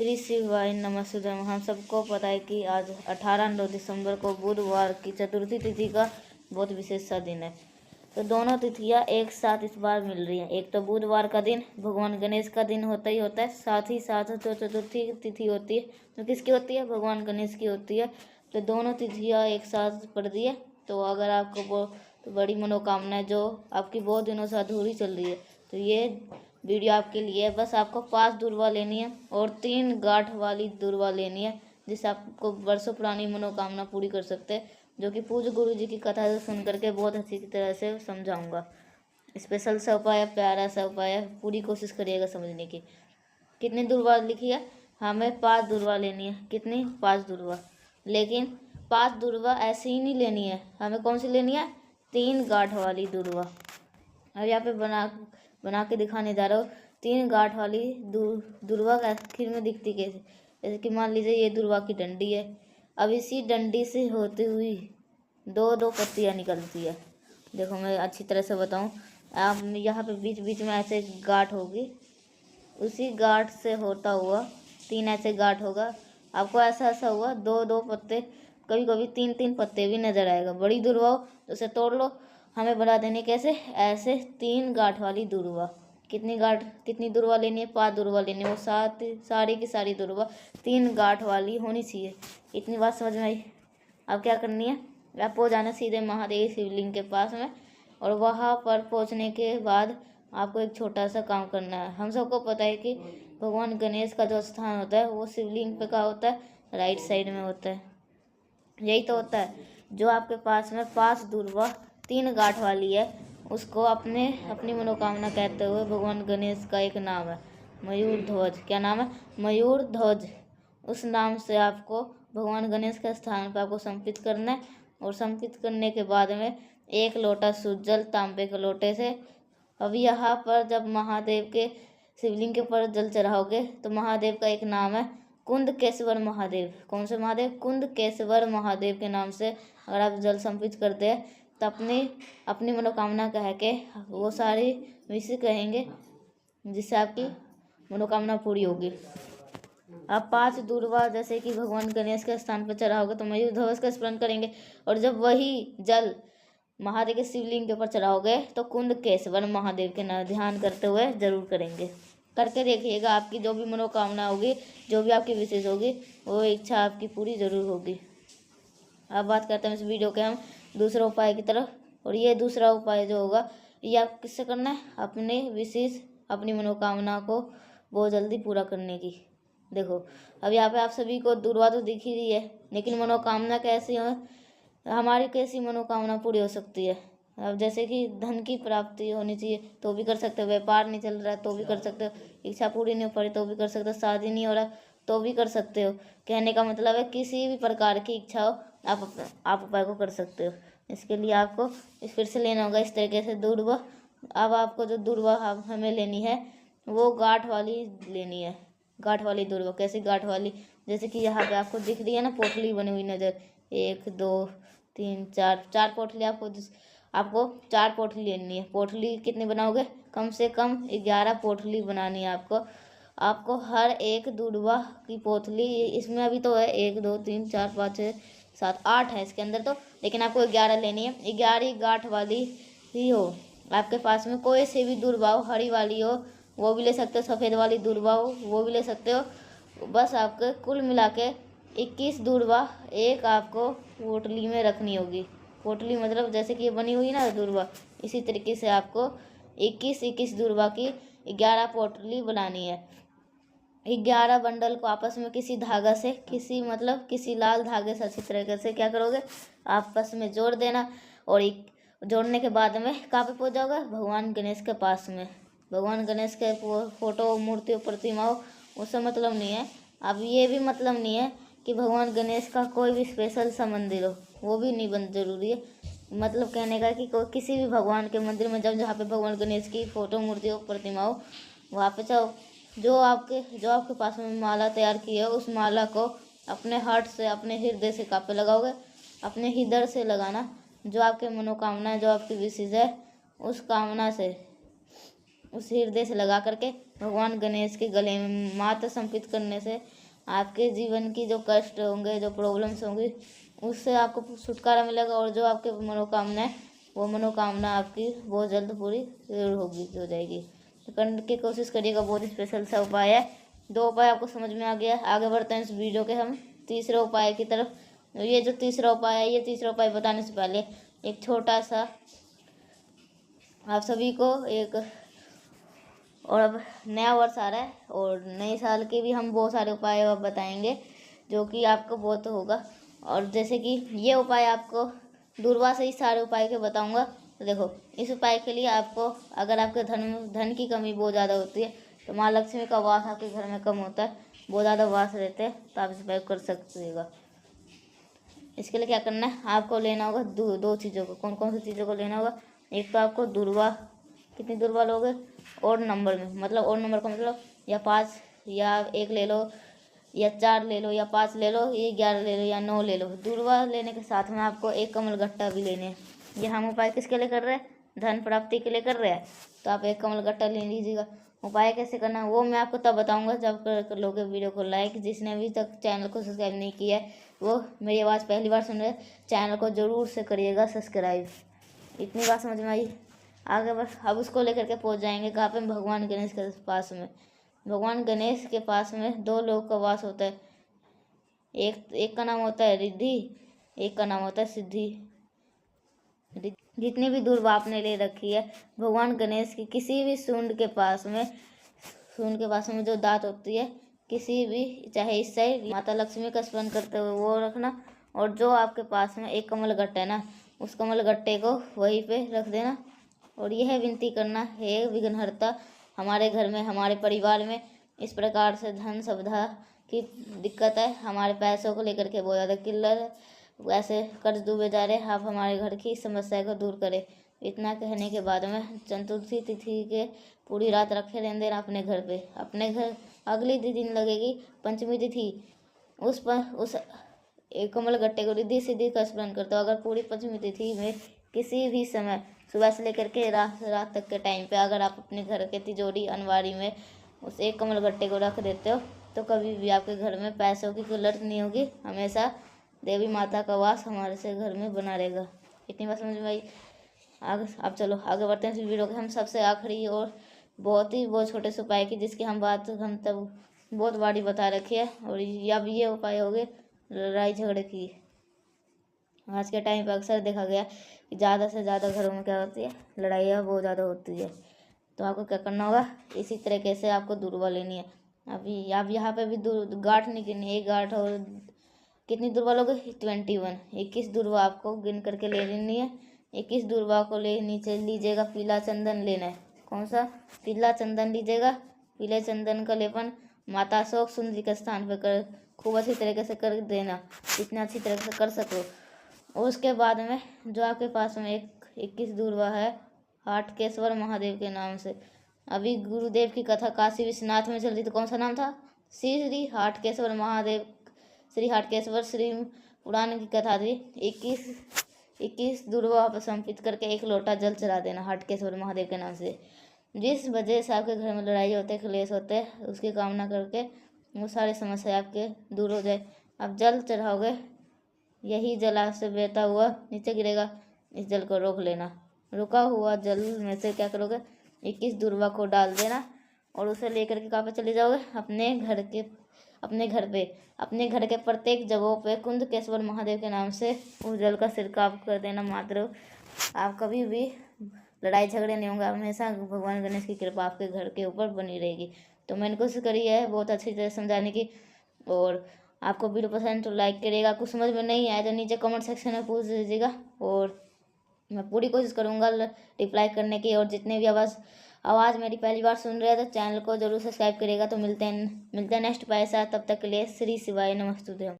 श्री शिवाय नमस्तुभ्यं। हम सबको पता है कि आज 18 दिसंबर को बुधवार की चतुर्थी तिथि का बहुत विशेष सा दिन है। तो दोनों तिथियां एक साथ इस बार मिल रही हैं। एक तो बुधवार का दिन भगवान गणेश का दिन होता ही होता है, साथ ही साथ जो चतुर्थी तिथि होती है तो किसकी होती है? भगवान गणेश की होती है। तो दोनों तिथियां एक साथ पड़ रही है। तो अगर आपको बहुत बड़ी मनोकामना है जो आपकी बहुत दिनों से अधूरी चल रही है तो ये वीडियो आपके लिए है। बस आपको 5 दुर्वा लेनी है और 3 गांठ वाली दुर्वा लेनी है, जिससे आपको वर्षों पुरानी मनोकामना पूरी कर सकते हैं, जो कि पूज्य गुरु जी की कथा से सुन करके बहुत अच्छी तरह से समझाऊंगा। स्पेशल सा उपाय है, प्यारा सा उपाय है, पूरी कोशिश करिएगा समझने की। कितनी दुर्वा लिखी है? हमें 5 दुर्वा लेनी है। कितनी? 5 दुर्वा। लेकिन 5 दुर्वा ऐसे ही नहीं लेनी है, हमें कौन सी लेनी है? 3 गांठ वाली दुर्वा। अब यहाँ पे बना के दिखाने जा रहा हूँ। 3 गांठ वाली दुर्वा आखिर में दिखती कैसे? जैसे कि मान लीजिए ये दुर्वा की डंडी है। अब इसी डंडी से होती हुई 2-2 पत्तियाँ निकलती है। देखो मैं अच्छी तरह से बताऊँ। आप यहाँ पे बीच बीच में ऐसे गांठ होगी, उसी गांठ से होता हुआ 3 ऐसे गांठ होगा। आपको ऐसा हुआ 2-2 पत्ते, कभी कभी 3-3 पत्ते भी नजर आएगा। बड़ी दुर्वा हो तो उसे तोड़ लो। हमें बता देने कैसे? ऐसे 3 गांठ वाली दुर्वा। कितनी दुर्वा लेनी है? 5 दुर्वा लेनी है। वो सारी की सारी दुर्वा 3 गांठ वाली होनी चाहिए। इतनी बात समझ में आई? अब क्या करनी है? आपको जाना सीधे महादेव शिवलिंग के पास में, और वहाँ पर पहुँचने के बाद आपको एक छोटा सा काम करना है। हम सबको पता है कि भगवान गणेश का जो स्थान होता है वो शिवलिंग पे का होता है, राइट साइड में होता है। यही तो होता है। जो आपके पास में 5 दुर्वा 3 गांठ वाली है, उसको अपनी मनोकामना कहते हुए भगवान गणेश का एक नाम है मयूर ध्वज। क्या नाम है? मयूर ध्वज। उस नाम से आपको भगवान गणेश के स्थान पर आपको समर्पित करना है। और समर्पित करने के बाद में 1 लोटा शुद्ध जल तांबे के लोटे से, अब यहाँ पर जब महादेव के शिवलिंग के ऊपर जल चढ़ाओगे तो महादेव का एक नाम है कुंदकेश्वर महादेव। कौन से महादेव? कुंदकेश्वर महादेव के नाम से अगर आप जल समर्पित करते हैं तो अपनी मनोकामना कह के वो सारी विषय कहेंगे, जिससे आपकी मनोकामना पूरी होगी। आप 5 दुर्वा जैसे कि भगवान गणेश के स्थान पर चढ़ाओगे तो मयूर ध्वज का स्मरण करेंगे, और जब वही जल महादेव के शिवलिंग के ऊपर चढ़ाओगे तो कुंदकेश्वर महादेव के नाम ध्यान करते हुए जरूर करेंगे। करके देखिएगा, आपकी जो भी मनोकामना होगी, जो भी आपकी विशेष होगी, वो इच्छा आपकी पूरी जरूर होगी। अब बात करते हैं इस वीडियो के हम दूसरे उपाय की तरफ। और ये दूसरा उपाय जो होगा ये आप किससे करना है? अपने विशेष अपनी मनोकामना को बहुत जल्दी पूरा करने की। देखो अब यहाँ पे आप सभी को दुर्वा तो दिख ही रही है, लेकिन मनोकामना कैसी हो, हमारी कैसी मनोकामना पूरी हो सकती है? अब जैसे कि धन की प्राप्ति होनी चाहिए तो भी कर सकते हो, व्यापार नहीं चल रहा है तो भी कर सकते हो, इच्छा पूरी नहीं हो पा रही तो भी कर सकते हो, शादी नहीं हो रहा तो भी कर सकते हो। कहने का मतलब है किसी भी प्रकार की इच्छा हो आप उपाय को कर सकते हो। इसके लिए आपको फिर से लेना होगा इस तरीके से दुर्वा। अब आपको जो दुर्वा हमें लेनी है वो गांठ वाली लेनी है। गांठ वाली दुर्वा। कैसी गांठ वाली? जैसे कि यहाँ पे आपको दिख रही है ना, पोटली बनी हुई नजर, 1 2 3 4 पोटली। आपको 4 पोटली लेनी है। पोटली कितनी बनाओगे? कम से कम 11 पोटली बनानी है आपको हर एक दुर्वा की पोटली। इसमें अभी तो है 1 2 3 4 5 6 7 8 है इसके अंदर तो, लेकिन आपको 11 लेनी है। 11 गांठ वाली ही हो। आपके पास में कोई से भी दुर्वा हो, हरी वाली हो वो भी ले सकते हो, सफ़ेद वाली दुर्वा हो वो भी ले सकते हो। बस आपके कुल मिला के 21 दुर्वा एक आपको पोटली में रखनी होगी। पोटली मतलब जैसे कि ये बनी हुई ना दुर्वा, इसी तरीके से आपको 21 दुर्वा की 11 पोटली बनानी है। 11 बंडल को आपस में किसी धागा से किसी लाल धागे से अच्छी तरीके से क्या करोगे? आपस में जोड़ देना। और जोड़ने के बाद में कहाँ पे पहुँच जाओगे? भगवान गणेश के पास में। भगवान गणेश के फोटो, मूर्ति, प्रतिमा हो उससे मतलब नहीं है। अब ये भी मतलब नहीं है कि भगवान गणेश का कोई भी स्पेशल सा मंदिर हो, वो भी नहीं बन जरूरी है। मतलब कहने का कि किसी भी भगवान के मंदिर में जहाँ पे भगवान गणेश की फोटो, मूर्ति हो, प्रतिमा हो, वहाँ पे जाओ। जो आपके पास में माला तैयार की है उस माला को अपने हार्ट से, अपने हृदय से कहाँ पे लगाओगे? अपने हृदय से लगाना। जो आपके मनोकामना, जो आपकी विशेष है उस कामना से, उस हृदय से लगा करके भगवान गणेश के गले में माथा समर्पित करने से आपके जीवन की जो कष्ट होंगे, जो प्रॉब्लम्स होंगी, उससे आपको छुटकारा मिलेगा और जो आपके मनोकामना है वो मनोकामना आपकी बहुत जल्द पूरी हो जाएगी। तो करने की कोशिश करिएगा। बहुत ही स्पेशल सा उपाय है। 2 उपाय आपको समझ में आ गया। आगे बढ़ते हैं इस वीडियो के हम तीसरे उपाय की तरफ। ये जो तीसरा उपाय है, ये तीसरा उपाय बताने से पहले एक छोटा सा आप सभी को एक, और अब नया वर्ष आ रहा है और नए साल के भी हम बहुत सारे उपाय अब बताएंगे जो कि आपको बहुत होगा। और जैसे कि ये उपाय आपको दूरवा से ही सारे उपाय के बताऊंगा। तो देखो, इस उपाय के लिए आपको, अगर आपके धन की कमी बहुत ज़्यादा होती है तो माँ लक्ष्मी का वास आपके घर में कम होता है, बहुत ज़्यादा वास रहते हैं, तो आप इस उपाय कर सकते। इसके लिए क्या करना है, आपको लेना होगा दो चीज़ों को। कौन कौन सी चीज़ों को लेना होगा? एक तो आपको दुर्वा, कितनी दुर्वा लोगे? और नंबर में, मतलब और नंबर का मतलब या 5 या 1 ले लो, या 4 ले लो, या 5 ले लो, या 11 ले लो, या 9 ले लो। दुर्वा लेने के साथ में आपको एक कमल गट्टा भी लेने हैं। ये हम उपाय किसके लिए कर रहे हैं? धन प्राप्ति के लिए कर रहे हैं। तो आप एक कमल गट्टा ले लीजिएगा। उपाय कैसे करना है वो मैं आपको तब बताऊंगा जब कर लोगे वीडियो को लाइक। जिसने अभी तक चैनल को सब्सक्राइब नहीं किया है वो मेरी आवाज़ पहली बार सुन रहे, चैनल को ज़रूर से करिएगा सब्सक्राइब। इतनी बात समझ में आई? आगे बस अब उसको लेकर के पहुंच जाएंगे कहाँ पे? भगवान गणेश के पास में। भगवान गणेश के पास में 2 लोगों का वास होता है। एक का नाम होता है रिद्धि, एक का नाम होता है सिद्धि। जितनी भी दुर्वा आपने ले रखी है, भगवान गणेश की किसी भी सूंड के पास में जो दांत होती है, किसी भी, चाहे इस साइड माता लक्ष्मी का स्मरण करते हुए वो रखना। और जो आपके पास में एक कमल गट्टा है ना, उस कमल गट्टे को वहीं पे रख देना। और यह विनती करना, हे विघ्नहर्ता, हमारे घर में, हमारे परिवार में इस प्रकार से धन सुविधा की दिक्कत है, हमारे पैसों को लेकर के बहुत ज़्यादा किल्लत है, वैसे कर्ज डूबे जा रहे, आप हमारे घर की समस्या को दूर करें। इतना कहने के बाद में चतुर्थी तिथि के पूरी रात रखे रहने देना अपने घर पे। अपने घर अगली दिन लगेगी पंचमी तिथि, उस एक कमल गट्टे को रिद्धि सिद्धि का स्मरण करते हो। अगर पूरी पंचमी तिथि में किसी भी समय सुबह से लेकर के रात तक के टाइम पे अगर आप अपने घर के तिजोरी अलमारी में उस एक कमल गट्टे को रख देते हो तो कभी भी आपके घर में पैसों की किल्लत नहीं होगी। हमेशा देवी माता का वास हमारे से घर में बना रहेगा। इतनी बात समझ में आई? आगे अब चलो आगे बढ़ते हैं इस वीडियो के हम सबसे आखिरी और बहुत छोटे से उपाय की, जिसकी हम तब बहुत बारी बता रखी है। और अब ये उपाय हो गए लड़ाई झगड़े की। आज के टाइम पर अक्सर देखा गया कि ज़्यादा से ज़्यादा घरों में क्या होती है, लड़ाइयाँ बहुत ज़्यादा होती है। तो आपको क्या करना होगा, इसी तरीके से आपको दुर्वा लेनी है। अभी आप यहाँ पे भी गांठ नहीं गिननी, एक गांठ और कितनी दुर्वा लोगे? 21। 21 दुर्वा आपको गिन करके ले लेनी है। 21 दुर्वा को ले नीचे लीजिएगा, पीला चंदन लेना है। कौन सा? पीला चंदन लीजिएगा। पीले चंदन का लेपन माता अशोक सुंदरी के स्थान पर कर खूब अच्छी तरीके से कर देना, जितना अच्छी तरीके से कर सको। और उसके बाद में जो आपके पास में 21 दुर्वा है हाटकेश्वर महादेव के नाम से। अभी गुरुदेव की कथा काशी विश्वनाथ में चल रही, तो कौन सा नाम था? श्री हाटकेश्वर महादेव, श्री हाटकेश्वर श्री पुराण की कथा थी। 21 दुर्वा समर्पित करके 1 लोटा जल चढ़ा देना हाटकेश्वर महादेव के नाम से। जिस वजह से आपके घर में लड़ाई होते, क्लेश होते हैं, उसकी कामना करके वो सारी समस्या आपके दूर हो जाए। आप जल चढ़ाओगे, यही जल आपसे बहता हुआ नीचे गिरेगा, इस जल को रोक लेना। रुका हुआ जल में से क्या करोगे, 21 दुर्वा को डाल देना और उसे लेकर के कहाँ पे चले जाओगे? अपने घर के प्रत्येक जगहों पे कुंदकेश्वर महादेव के नाम से उस जल का छिड़काव कर देना। मात्र आप कभी भी लड़ाई झगड़े नहीं होंगे, हमेशा भगवान गणेश की कृपा आपके घर के ऊपर बनी रहेगी। तो मैंने कोशिश करी है बहुत अच्छी तरह समझाने की। और आपको वीडियो पसंद तो लाइक करिएगा, कुछ समझ में नहीं आया तो नीचे कमेंट सेक्शन में पूछ दीजिएगा और मैं पूरी कोशिश करूँगा रिप्लाई करने की। और जितने भी आवाज़ मेरी पहली बार सुन रहे हैं तो चैनल को जरूर सब्सक्राइब करिएगा। तो मिलते हैं नेक्स्ट पैसा, तब तक के लिए श्री शिवाय नमस्तुते।